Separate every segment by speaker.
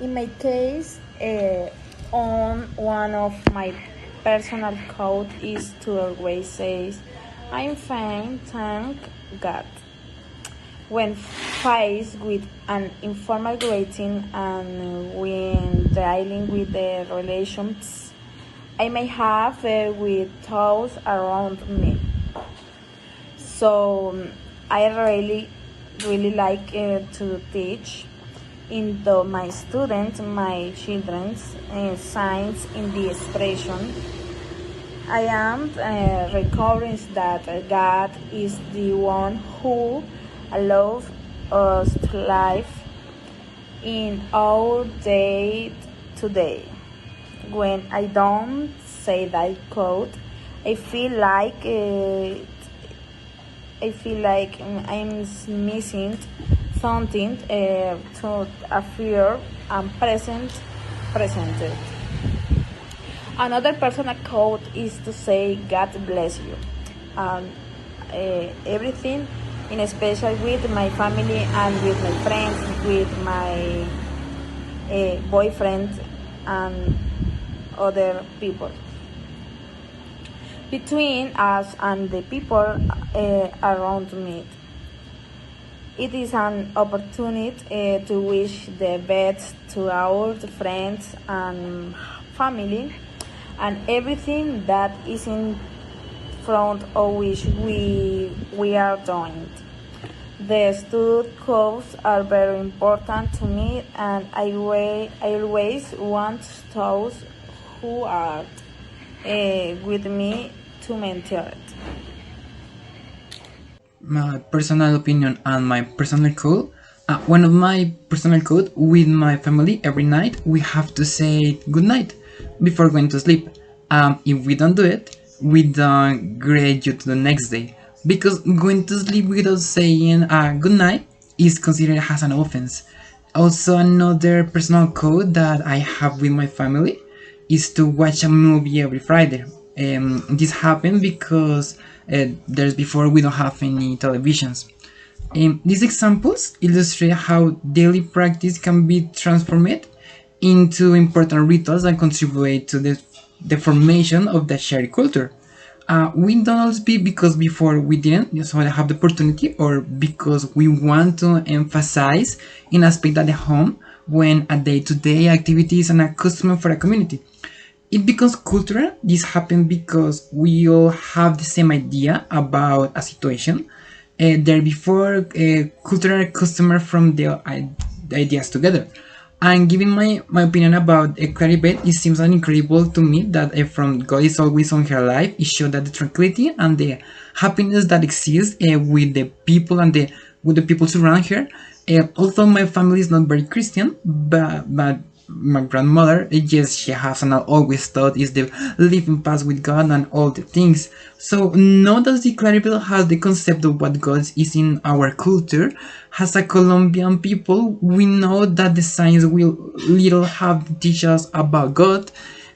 Speaker 1: In my case, on one of my personal code is to always say, "I'm fine, thank God." When faced with an informal greeting and when dealing with the relations I may have with those around me. So I really like to teach into my students, my children's signs in the expression. I am recovering that God is the one who allows us to live in our day to day. When I don't say that quote, I feel like I'm missing something to appear and presented. Another personal quote is to say God bless you. Um, Everything, in especial with my family and with my friends, with my boyfriend and other people. Between us and the people around me. It is an opportunity to wish the best to our friends and family and everything that is in front of which we are doing. The stud codes are very important to me and I always want those who are with me to mentor it.
Speaker 2: My personal opinion and my personal code. One of my personal code with my family every night we have to say good night before going to sleep. If we don't do it, we don't grade you to the next day because going to sleep without saying good night is considered as an offense. Also, another personal code that I have with my family is to watch a movie every Friday. This happened because there's before we don't have any televisions. These examples illustrate how daily practice can be transformed into important rituals and contribute to the formation of the shared culture. We don't always be because before we didn't just want to have the opportunity or because we want to emphasize in aspect at the home when a day-to-day activity is an accustom for a community. It becomes cultural. This happens because we all have the same idea about a situation. There before cultural customer from the ideas together. And giving my opinion about Claribeth, it seems incredible to me that from God is always on her life. It shows that the tranquility and the happiness that exists with the people and the with the people surround her. Although my family is not very Christian, but my grandmother, yes, she has and I always thought is the living past with God and all the things. So now that the Claribel has the concept of what God is in our culture, as a Colombian people, we know that the science will little have to teach us about God.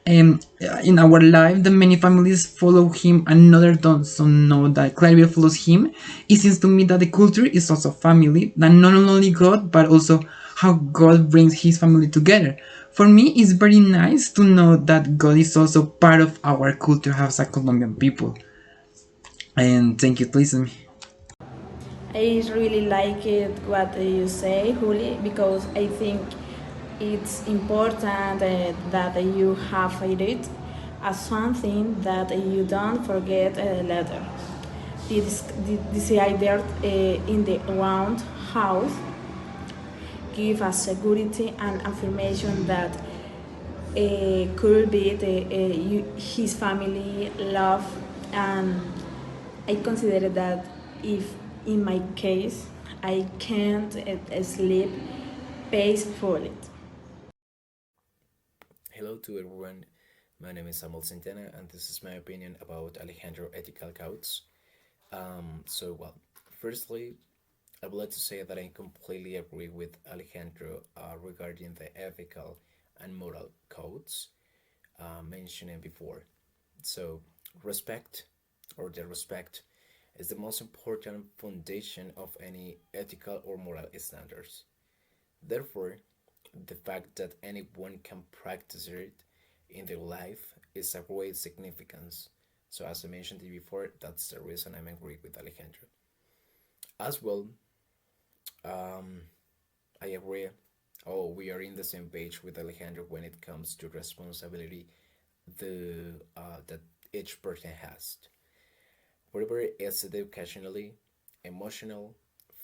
Speaker 2: In our life, the many families follow him and others don't. So know that Claribel follows him. It seems to me that the culture is also family, that not only God, but also how God brings his family together. For me, it's very nice to know that God is also part of our culture as a Colombian people. And thank you to listen me.
Speaker 1: I really like it what you say, Juli, because I think it's important that you have it as something that you don't forget later. This idea in the round house give us security and affirmation that could be his family love, and I consider that if in my case I can't sleep peacefully.
Speaker 3: Hello to everyone. My name is Santana, and this is my opinion about Alejandro ethical codes. Firstly, I would like to say that I completely agree with Alejandro regarding the ethical and moral codes mentioned before. So, respect or the respect is the most important foundation of any ethical or moral standards. Therefore, The fact that anyone can practice it in their life is a great significance. So as I mentioned before, that's the reason I'm agree with Alejandro. As well, um, I agree. Oh, we are in the same page with Alejandro when it comes to responsibility that each person has. Whatever is educationally, emotional,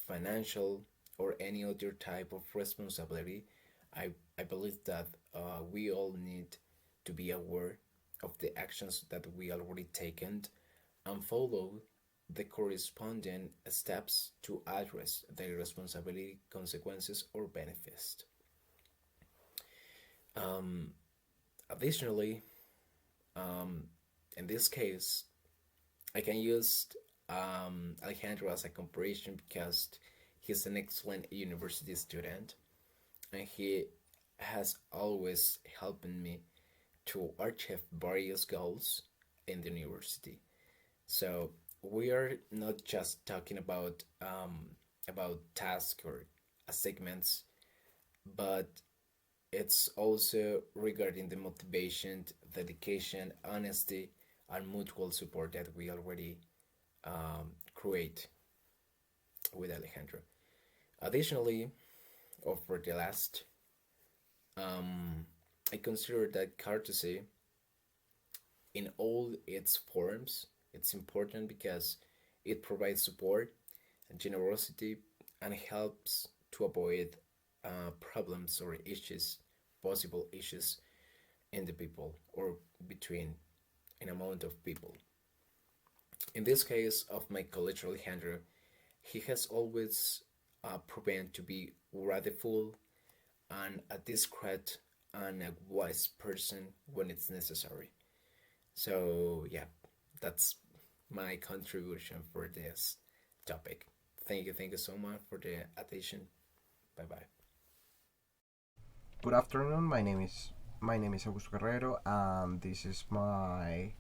Speaker 3: financial, or any other type of responsibility, I believe that we all need to be aware of the actions that we already taken and follow the corresponding steps to address the responsibility, consequences, or benefits. Um, Additionally, um, in this case, I can use Alejandro as a comparison because he's an excellent university student and he has always helped me to achieve various goals in the university. So we are not just talking about tasks or segments, but it's also regarding the motivation, dedication, honesty, and mutual support that we already create with Alejandro. Additionally, or for the last, um, I consider that courtesy in all its forms it's important because it provides support and generosity and helps to avoid problems or issues, possible issues in the people or between an amount of people. In this case of my college Alejandro, he has always proven to be grateful and a discreet and a wise person when it's necessary. So yeah, that's my contribution for this topic. Thank you so much for the attention. Bye bye.
Speaker 4: Good afternoon. My name is Augusto Guerrero, and this is my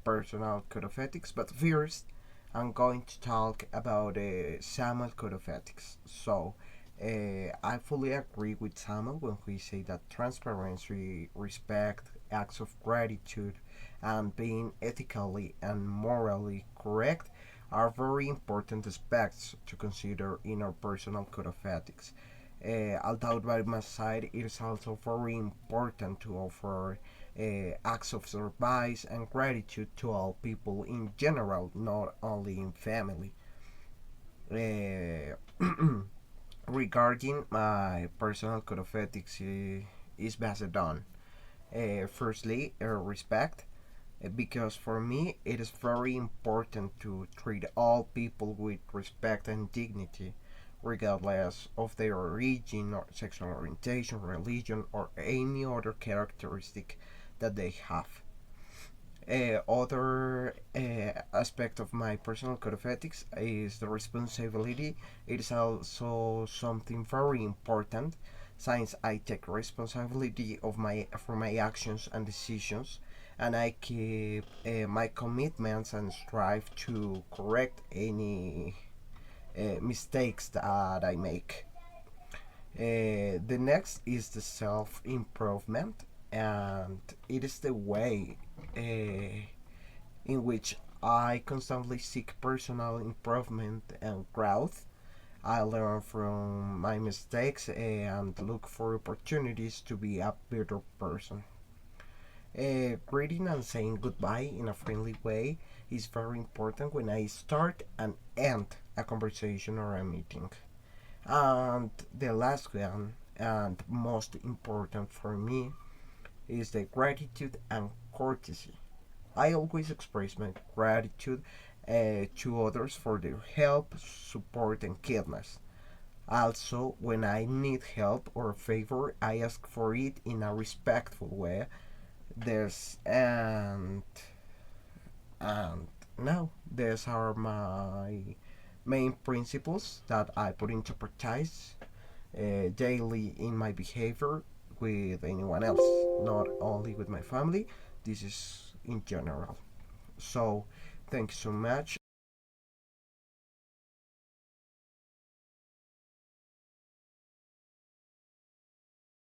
Speaker 4: personal code of ethics. But first, I'm going to talk about Samuel code of ethics. So, I fully agree with Samuel when we say that transparency, respect, acts of gratitude, and being ethically and morally correct are very important aspects to consider in our personal code of ethics. Although by my side, it is also very important to offer acts of service and gratitude to all people in general, not only in family. Uh, Regarding my personal code of ethics, is based on firstly respect, because for me it is very important to treat all people with respect and dignity, regardless of their origin or sexual orientation, religion, or any other characteristic that they have. Other aspect of my personal code of ethics is the responsibility. It is also something very important, since I take responsibility of my for my actions and decisions, and I keep my commitments and strive to correct any mistakes that I make. The next is the self improvement, and it is the way in which I constantly seek personal improvement and growth. I learn from my mistakes and look for opportunities to be a better person. Greeting and saying goodbye in a friendly way is very important when I start and end a conversation or a meeting. And the last one, and most important for me, is the gratitude and courtesy. I always express my gratitude to others for their help, support, and kindness. Also, when I need help or a favor, I ask for it in a respectful way. There's and now these are my main principles that I put into practice daily in my behavior with anyone else, not only with my family. This is in general. So, thank you so much,